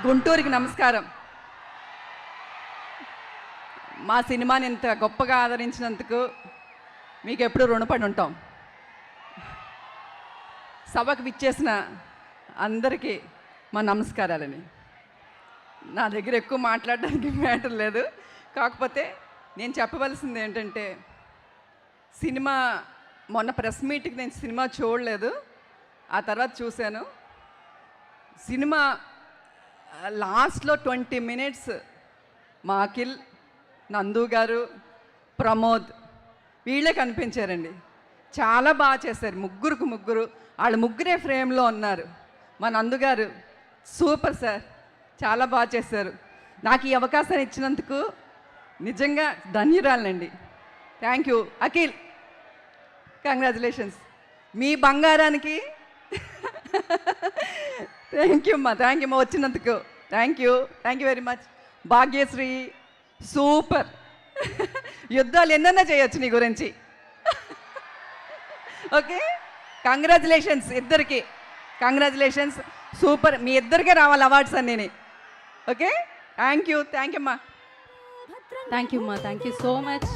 గుంటూరుకి నమస్కారం. మా సినిమాని ఇంత గొప్పగా ఆదరించినందుకు మీకు ఎప్పుడూ రుణపడి ఉంటాం. సభకు విచ్చేసిన అందరికీ మా నమస్కారాలని. నా దగ్గర ఎక్కువ మాట్లాడడానికి మ్యాటర్ లేదు. కాకపోతే నేను చెప్పవలసింది ఏంటంటే, సినిమా మొన్న ప్రెస్ మీట్కి నేను సినిమా చూడలేదు, ఆ తర్వాత చూశాను. సినిమా లాస్ట్లో 20 minutes మా అఖిల్, నందు గారు, ప్రమోద్ వీళ్ళే కనిపించారండి. చాలా బాగా చేశారు. ముగ్గురు వాళ్ళు ముగ్గురే ఫ్రేమ్లో ఉన్నారు. మా నందు గారు సూపర్ సార్, చాలా బాగా చేశారు. నాకు ఈ అవకాశాన్ని ఇచ్చినందుకు నిజంగా ధన్యురాలండి. థ్యాంక్ యూ అఖిల్, కంగ్రాచులేషన్స్ మీ బంగారానికి. థ్యాంక్ యూ అమ్మా వచ్చినందుకు. Thank you very much. Bhagyashree super. యుద్ధాలు ఎన్నన్నా చేయొచ్చు నీ గురించి. ఓకే, కంగ్రాచులేషన్స్ ఇద్దరికి, కంగ్రాచులేషన్స్. సూపర్, మీ ఇద్దరికే రావాలి అవార్డ్స్ అన్నీ. ఓకే, థ్యాంక్ యూ అమ్మా. థ్యాంక్ యూ అమ్మా, thank you so much.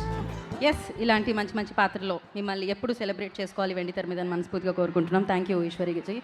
Yes, ఇలాంటి మంచి మంచి పాత్రలో మిమ్మల్ని ఎప్పుడు సెలబ్రేట్ చేసుకోవాలి వెండి తెర మీద మనస్ఫూర్తిగా కోరుకుంటున్నాం. Thank you Eshwari.